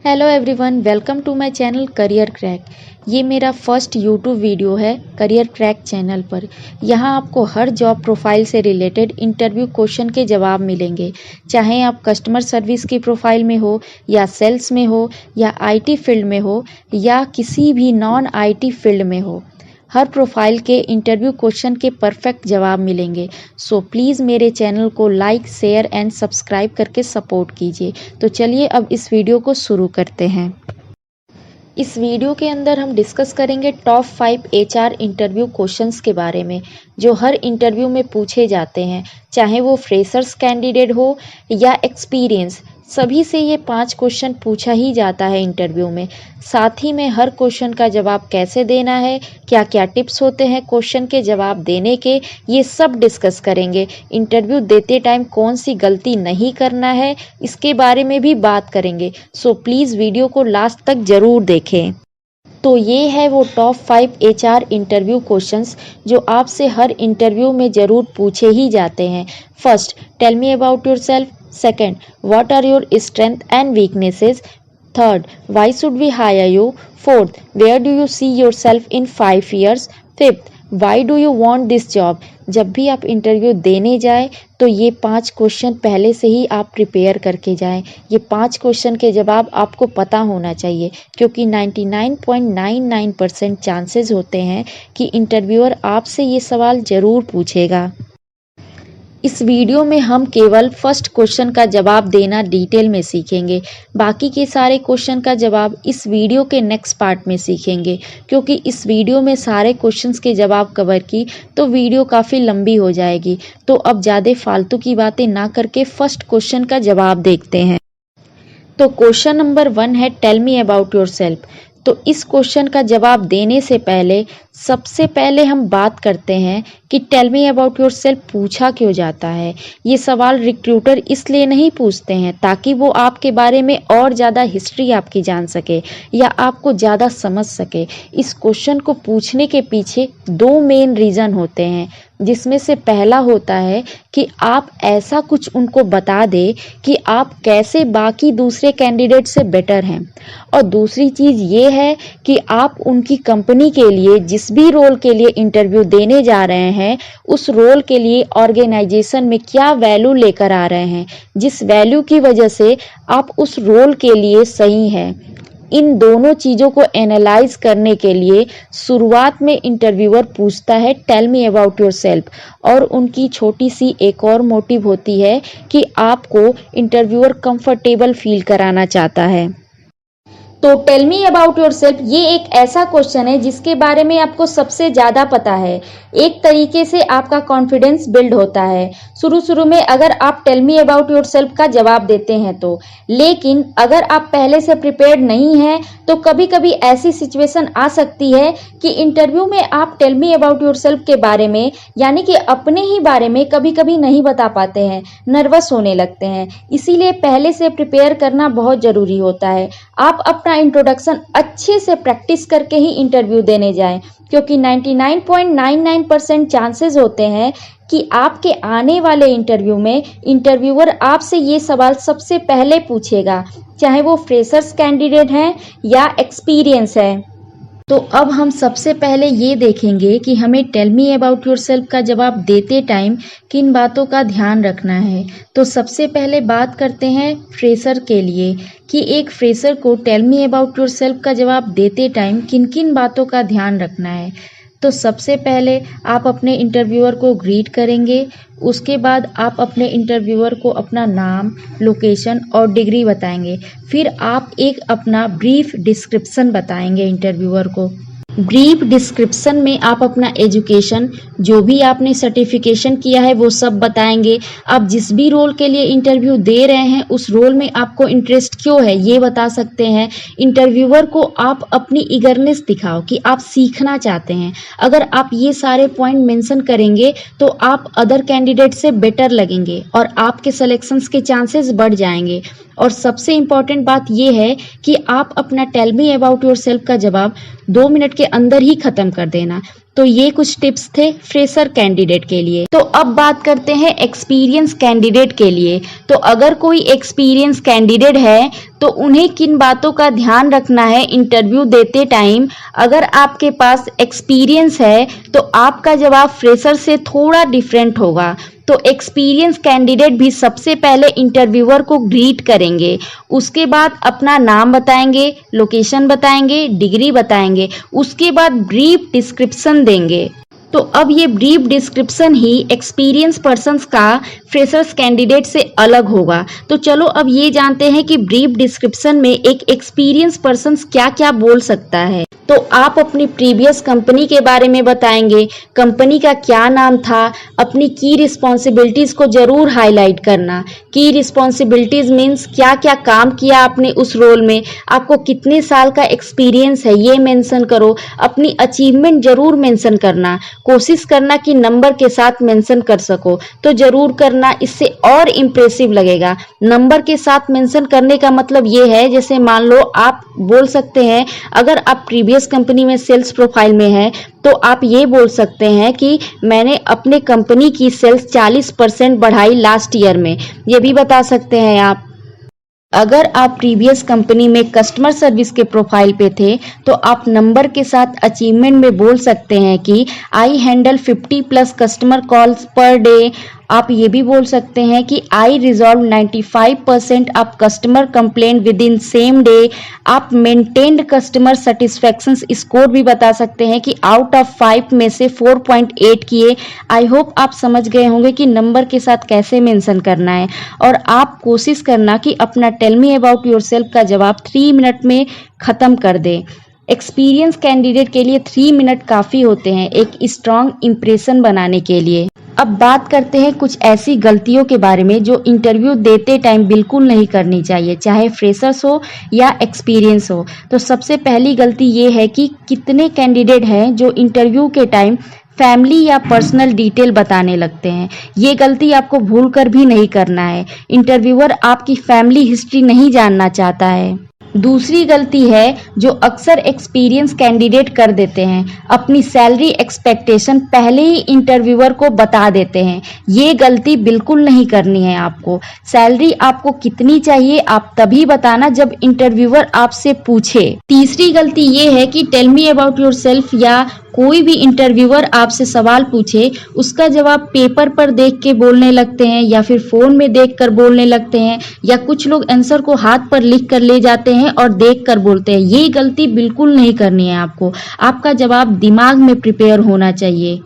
Hello everyone, welcome to my channel career crack. ये मेरा first YouTube video है career crack channel पर। यहाँ आपको हर जॉब प्रोफाइल से रिलेटेड इंटरव्यू क्वेश्चन के जवाब मिलेंगे, चाहे आप कस्टमर सर्विस की प्रोफाइल में हो या सेल्स में हो या आईटी फील्ड में हो या किसी भी नॉन आईटी फील्ड में हो। हर प्रोफाइल के इंटरव्यू क्वेश्चन के परफेक्ट जवाब मिलेंगे। सो प्लीज़ मेरे चैनल को लाइक, शेयर एंड सब्सक्राइब करके सपोर्ट कीजिए। तो चलिए अब इस वीडियो को शुरू करते हैं। इस वीडियो के अंदर हम डिस्कस करेंगे टॉप 5 एचआर इंटरव्यू क्वेश्चंस के बारे में, जो हर इंटरव्यू में पूछे जाते हैं, चाहे वो फ्रेशर्स कैंडिडेट हो या एक्सपीरियंस। सभी से ये 5 क्वेश्चन पूछा ही जाता है इंटरव्यू में। साथ ही में हर क्वेश्चन का जवाब कैसे देना है, क्या क्या टिप्स होते हैं क्वेश्चन के जवाब देने के, ये सब डिस्कस करेंगे। इंटरव्यू देते टाइम कौन सी गलती नहीं करना है, इसके बारे में भी बात करेंगे। सो प्लीज़ वीडियो को लास्ट तक ज़रूर देखें। तो ये है वो टॉप 5 एचआर इंटरव्यू क्वेश्चंस जो आपसे हर इंटरव्यू में ज़रूर पूछे ही जाते हैं। First, tell me about yourself. Second, what are your strengths and weaknesses? Third, why should we hire you? Fourth, where do you see yourself in 5 years? Fifth, why do you want this job? जब भी आप interview देने जाएं तो ये 5 question पहले से ही आप प्रिपेयर करके जाएं। ये 5 क्वेश्चन के जवाब आपको पता होना चाहिए, क्योंकि 99.99% चांसेस होते हैं कि इंटरव्यूअर आपसे ये सवाल ज़रूर पूछेगा। इस वीडियो में हम केवल फर्स्ट क्वेश्चन का जवाब देना डिटेल में सीखेंगे। बाकी के सारे क्वेश्चन का जवाब इस वीडियो के नेक्स्ट पार्ट में सीखेंगे, क्योंकि इस वीडियो में सारे क्वेश्चंस के जवाब कवर की तो वीडियो काफ़ी लंबी हो जाएगी। तो अब ज़्यादा फालतू की बातें ना करके फर्स्ट क्वेश्चन का जवाब देखते हैं। तो क्वेश्चन नंबर 1 है, टेल मी अबाउट योरसेल्फ। तो इस क्वेश्चन का जवाब देने से पहले सबसे पहले हम बात करते हैं कि टेल मी अबाउट योरसेल्फ पूछा क्यों जाता है। ये सवाल रिक्रूटर इसलिए नहीं पूछते हैं ताकि वो आपके बारे में और ज़्यादा हिस्ट्री आपकी जान सके या आपको ज़्यादा समझ सके। इस क्वेश्चन को पूछने के पीछे 2 मेन रीज़न होते हैं, जिसमें से पहला होता है कि आप ऐसा कुछ उनको बता दें कि आप कैसे बाकी दूसरे कैंडिडेट से बेटर हैं, और दूसरी चीज़ ये है कि आप उनकी कंपनी के लिए जिस भी रोल के लिए इंटरव्यू देने जा रहे हैं, उस रोल के लिए ऑर्गेनाइजेशन में क्या वैल्यू लेकर आ रहे हैं, जिस वैल्यू की वजह से आप उस रोल के लिए सही हैं। इन दोनों चीज़ों को एनालाइज करने के लिए शुरुआत में इंटरव्यूअर पूछता है टेल मी अबाउट योरसेल्फ, और उनकी छोटी सी एक और मोटिव होती है कि आपको इंटरव्यूअर कंफर्टेबल फील कराना चाहता है। तो टेल मी अबाउट योरसेल्फ ये एक ऐसा क्वेश्चन है जिसके बारे में आपको सबसे ज़्यादा पता है। एक तरीके से आपका कॉन्फिडेंस बिल्ड होता है शुरू में अगर आप टेल मी अबाउट योरसेल्फ का जवाब देते हैं तो। लेकिन अगर आप पहले से प्रिपेयर्ड नहीं हैं तो कभी कभी ऐसी सिचुएशन आ सकती है कि इंटरव्यू में आप टेल मी अबाउट योरसेल्फ के बारे में, यानी कि अपने ही बारे में कभी कभी नहीं बता पाते हैं, नर्वस होने लगते हैं। इसीलिए पहले से प्रिपेयर करना बहुत ज़रूरी होता है। आप अपना इंट्रोडक्शन अच्छे से प्रैक्टिस करके ही इंटरव्यू देने जाएं, क्योंकि 99.99% चांसेस होते हैं कि आपके आने वाले इंटरव्यू में इंटरव्यूअर आपसे ये सवाल सबसे पहले पूछेगा, चाहे वो फ्रेशर्स कैंडिडेट हैं या एक्सपीरियंस है। तो अब हम सबसे पहले ये देखेंगे कि हमें टेल मी अबाउट योरसेल्फ का जवाब देते टाइम किन बातों का ध्यान रखना है। तो सबसे पहले बात करते हैं फ्रेशर के लिए कि एक फ्रेशर को टेल मी अबाउट योरसेल्फ का जवाब देते टाइम किन किन बातों का ध्यान रखना है। तो सबसे पहले आप अपने इंटरव्यूअर को ग्रीट करेंगे। उसके बाद आप अपने इंटरव्यूअर को अपना नाम, लोकेशन और डिग्री बताएंगे। फिर आप एक अपना ब्रीफ डिस्क्रिप्शन बताएंगे इंटरव्यूअर को। ब्रीफ डिस्क्रिप्शन में आप अपना एजुकेशन, जो भी आपने सर्टिफिकेशन किया है वो सब बताएंगे। आप जिस भी रोल के लिए इंटरव्यू दे रहे हैं उस रोल में आपको इंटरेस्ट क्यों है ये बता सकते हैं। इंटरव्यूअर को आप अपनी ईगरनेस दिखाओ कि आप सीखना चाहते हैं। अगर आप ये सारे पॉइंट मेंशन करेंगे तो आप अदर कैंडिडेट से बेटर लगेंगे और आपके सिलेक्शंस के चांसेस बढ़ जाएंगे। और सबसे इम्पॉर्टेंट बात यह है कि आप अपना टेल मी अबाउट योरसेल्फ का जवाब 2 मिनट के अंदर ही ख़त्म कर देना, तो ये कुछ टिप्स थे फ्रेशर कैंडिडेट के लिए। तो अब बात करते हैं एक्सपीरियंस कैंडिडेट के लिए। तो अगर कोई एक्सपीरियंस कैंडिडेट है तो उन्हें किन बातों का ध्यान रखना है इंटरव्यू देते टाइम। अगर आपके पास एक्सपीरियंस है तो आपका जवाब फ्रेशर से थोड़ा डिफरेंट होगा। तो एक्सपीरियंस कैंडिडेट भी सबसे पहले इंटरव्यूअर को ग्रीट करेंगे, उसके बाद अपना नाम बताएंगे, लोकेशन बताएंगे, डिग्री बताएंगे, उसके बाद ब्रीफ डिस्क्रिप्शन देंगे। तो अब ये ब्रीफ डिस्क्रिप्शन ही एक्सपीरियंस पर्सन्स का फ्रेशर्स कैंडिडेट से अलग होगा। तो चलो अब ये जानते हैं कि ब्रीफ डिस्क्रिप्शन में एक एक्सपीरियंस पर्सन्स क्या क्या बोल सकता है। तो आप अपनी प्रीवियस कंपनी के बारे में बताएंगे, कंपनी का क्या नाम था, अपनी की रिस्पॉन्सिबिलिटीज़ को ज़रूर हाईलाइट करना। की रिस्पॉन्सिबिलिटीज़ मीन्स क्या क्या काम किया आपने उस रोल में, आपको कितने साल का एक्सपीरियंस है ये मेंशन करो। अपनी अचीवमेंट ज़रूर मेंशन करना, कोशिश करना कि नंबर के साथ मेंशन कर सको तो ज़रूर करना, इससे और इम्प्रेसिव लगेगा। नंबर के साथ मेंशन करने का मतलब ये है, जैसे मान लो आप बोल सकते हैं, अगर आप प्रीवियस कंपनी में सेल्स प्रोफाइल में है तो आप ये बोल सकते हैं कि मैंने अपने कंपनी की सेल्स 40% बढ़ाई लास्ट ईयर में, ये भी बता सकते हैं आप। अगर आप प्रीवियस कंपनी में कस्टमर सर्विस के प्रोफाइल पे थे तो आप नंबर के साथ अचीवमेंट में बोल सकते हैं कि I handle 50+ customer calls per day. आप ये भी बोल सकते हैं कि I resolve 95% of customer complaint with in same day. आप मेंटेन्ड कस्टमर सेटिस्फैक्शन स्कोर भी बता सकते हैं कि आउट ऑफ 5 में से 4.8 किए। आई होप आप समझ गए होंगे कि नंबर के साथ कैसे मेंशन करना है। और आप कोशिश करना कि अपना टेल मी अबाउट योरसेल्फ का जवाब 3 मिनट में ख़त्म कर दें। एक्सपीरियंस कैंडिडेट के लिए 3 मिनट काफ़ी होते हैं एक स्ट्रॉन्ग इम्प्रेशन बनाने के लिए। अब बात करते हैं कुछ ऐसी गलतियों के बारे में जो इंटरव्यू देते टाइम बिल्कुल नहीं करनी चाहिए, चाहे फ्रेशर्स हो या एक्सपीरियंस हो। तो सबसे पहली गलती ये है कि कितने कैंडिडेट हैं जो इंटरव्यू के टाइम फैमिली या पर्सनल डिटेल बताने लगते हैं। ये गलती आपको भूल कर भी नहीं करना है। इंटरव्यूअर आपकी फैमिली हिस्ट्री नहीं जानना चाहता है। दूसरी गलती है जो अक्सर एक्सपीरियंस कैंडिडेट कर देते हैं, अपनी सैलरी एक्सपेक्टेशन पहले ही इंटरव्यूअर को बता देते हैं। ये गलती बिल्कुल नहीं करनी है आपको। सैलरी आपको कितनी चाहिए आप तभी बताना जब इंटरव्यूअर आपसे पूछे। तीसरी गलती ये है कि टेल मी अबाउट योरसेल्फ या कोई भी इंटरव्यूअर आपसे सवाल पूछे उसका जवाब पेपर पर देख के बोलने लगते हैं या फिर फोन में देखकर बोलने लगते हैं, या कुछ लोग आंसर को हाथ पर लिख कर ले जाते हैं और देखकर बोलते हैं। ये गलती बिल्कुल नहीं करनी है आपको। आपका जवाब दिमाग में प्रिपेयर होना चाहिए।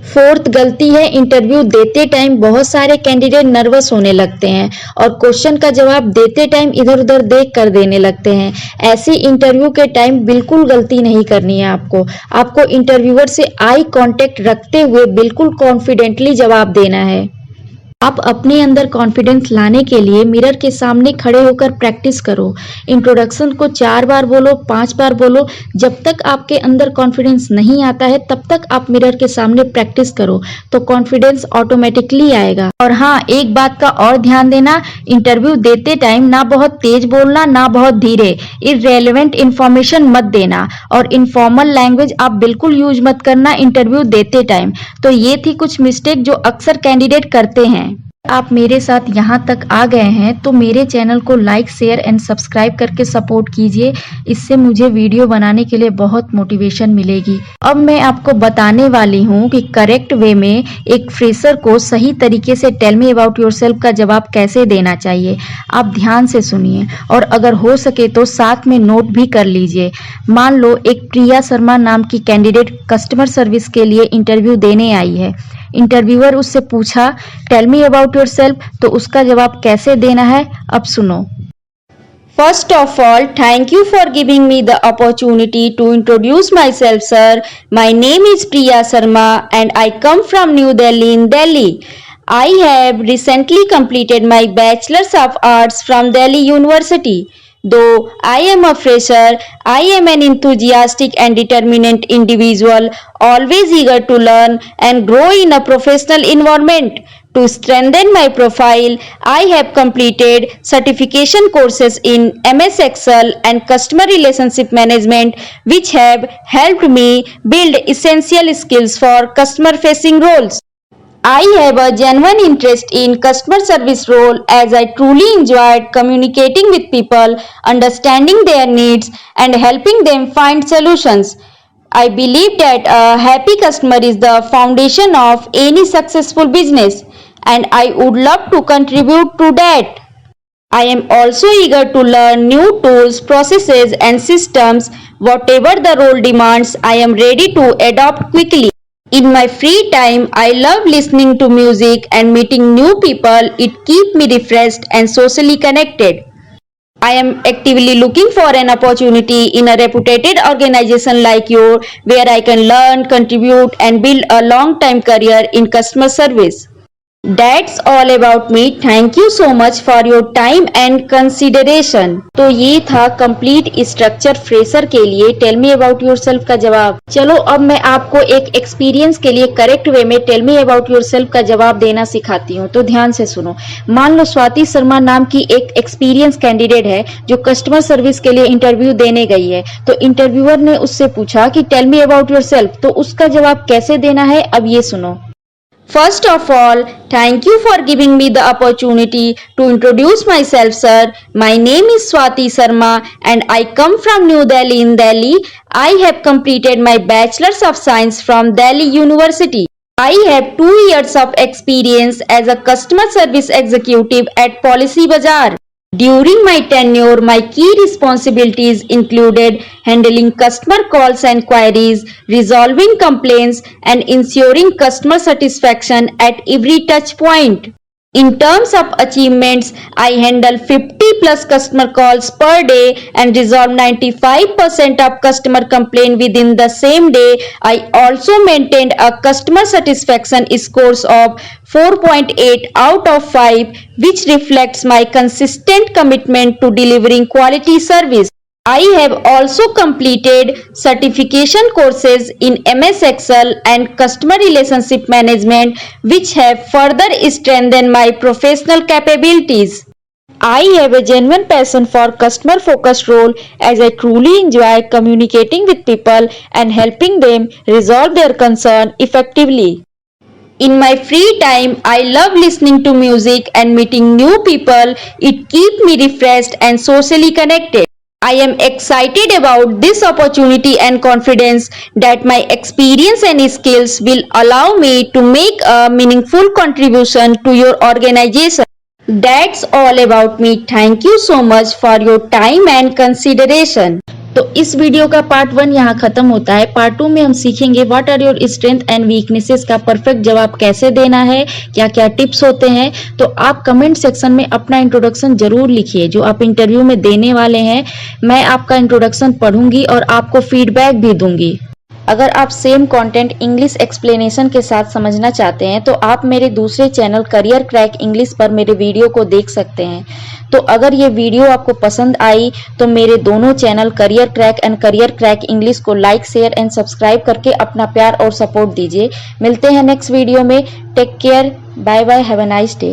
फोर्थ गलती है, इंटरव्यू देते टाइम बहुत सारे कैंडिडेट नर्वस होने लगते हैं और क्वेश्चन का जवाब देते टाइम इधर उधर देख कर देने लगते हैं। ऐसी इंटरव्यू के टाइम बिल्कुल गलती नहीं करनी है आपको इंटरव्यूअर से आई कांटेक्ट रखते हुए बिल्कुल कॉन्फिडेंटली जवाब देना है। आप अपने अंदर कॉन्फिडेंस लाने के लिए मिरर के सामने खड़े होकर प्रैक्टिस करो। इंट्रोडक्शन को 4 बार बोलो, 5 बार बोलो। जब तक आपके अंदर कॉन्फिडेंस नहीं आता है तब तक आप मिरर के सामने प्रैक्टिस करो तो कॉन्फिडेंस ऑटोमेटिकली आएगा। और हाँ, एक बात का और ध्यान देना, इंटरव्यू देते टाइम ना बहुत तेज बोलना ना बहुत धीरे। इररेलेवेंट इंफॉर्मेशन मत देना और इनफॉर्मल लैंग्वेज आप बिल्कुल यूज मत करना इंटरव्यू देते टाइम। तो ये थी कुछ मिस्टेक जो अक्सर कैंडिडेट करते हैं। आप मेरे साथ यहाँ तक आ गए हैं तो मेरे चैनल को लाइक शेयर एंड सब्सक्राइब करके सपोर्ट कीजिए। इससे मुझे वीडियो बनाने के लिए बहुत मोटिवेशन मिलेगी। अब मैं आपको बताने वाली हूँ कि करेक्ट वे में एक फ्रेशर को सही तरीके से टेल मी अबाउट योरसेल्फ का जवाब कैसे देना चाहिए। आप ध्यान से सुनिए और अगर हो सके तो साथ में नोट भी कर लीजिए। मान लो एक प्रिया शर्मा नाम की कैंडिडेट कस्टमर सर्विस के लिए इंटरव्यू देने आई है। इंटरव्यूअर उससे पूछा टेल मी अबाउट योरसेल्फ, तो उसका जवाब कैसे देना है अब सुनो। First of all, thank you for giving me the opportunity to introduce myself, sir. My name is Priya Sharma and I come from New Delhi in Delhi. I have recently completed my Bachelor's of Arts from Delhi University. Though I am a fresher, I am an enthusiastic and determined individual, always eager to learn and grow in a professional environment. To strengthen my profile, I have completed certification courses in MS Excel and Customer Relationship Management, which have helped me build essential skills for customer-facing roles. I have a genuine interest in customer service role as I truly enjoyed communicating with people, understanding their needs, and helping them find solutions. I believe that a happy customer is the foundation of any successful business, and I would love to contribute to that. I am also eager to learn new tools, processes, and systems. Whatever the role demands, I am ready to adopt quickly. In my free time, I love listening to music and meeting new people. It keeps me refreshed and socially connected. I am actively looking for an opportunity in a reputed organization like yours where I can learn, contribute, and build a long-time career in customer service. That's all about me. Thank you so much for your time and consideration. तो ये था complete structure fresher के लिए tell me about yourself का जवाब। चलो अब मैं आपको एक एक्सपीरियंस के लिए करेक्ट वे में टेल मी अबाउट योरसेल्फ का जवाब देना सिखाती हूँ। तो ध्यान से सुनो। मान लो स्वाति शर्मा नाम की एक एक्सपीरियंस कैंडिडेट है जो कस्टमर सर्विस के लिए इंटरव्यू देने गई है। तो इंटरव्यूअर ने उससे पूछा कि टेल मी अबाउट योरसेल्फ, तो उसका जवाब कैसे देना है अब ये सुनो। First of all, thank you for giving me the opportunity to introduce myself, sir. My name is Swati Sharma and I come from New Delhi in Delhi. I have completed my Bachelor's of Science from Delhi University. I have 2 years of experience as a customer service executive at Policy Bazaar. During my tenure, my key responsibilities included handling customer calls and queries, resolving complaints, and ensuring customer satisfaction at every touch point. In terms of achievements, I handle 50 plus customer calls per day and resolve 95% of customer complaint within the same day. I also maintained a customer satisfaction scores of 4.8 out of 5, which reflects my consistent commitment to delivering quality service. I have also completed certification courses in MS Excel and Customer Relationship Management, which have further strengthened my professional capabilities. I have a genuine passion for customer-focused role as I truly enjoy communicating with people and helping them resolve their concern effectively. In my free time, I love listening to music and meeting new people. It keeps me refreshed and socially connected. I am excited about this opportunity and confidence that my experience and skills will allow me to make a meaningful contribution to your organization. That's all about me. Thank you so much for your time and consideration. तो इस video का part 1 यहाँ खत्म होता है। Part 2 में हम सीखेंगे what are your strength and weaknesses का परफेक्ट जवाब कैसे देना है, क्या क्या टिप्स होते हैं। तो आप कमेंट सेक्शन में अपना इंट्रोडक्शन जरूर लिखिए जो आप इंटरव्यू में देने वाले हैं। मैं आपका इंट्रोडक्शन पढ़ूंगी और आपको फीडबैक भी दूंगी। अगर आप सेम कंटेंट इंग्लिश एक्सप्लेनेशन के साथ समझना चाहते हैं तो आप मेरे दूसरे चैनल करियर क्रैक इंग्लिश पर मेरे वीडियो को देख सकते हैं। तो अगर ये वीडियो आपको पसंद आई तो मेरे दोनों channel career crack and career crack English को लाइक, शेयर एंड सब्सक्राइब करके अपना प्यार और सपोर्ट दीजिए। मिलते हैं नेक्स्ट वीडियो में। Take care, bye bye, have a nice day.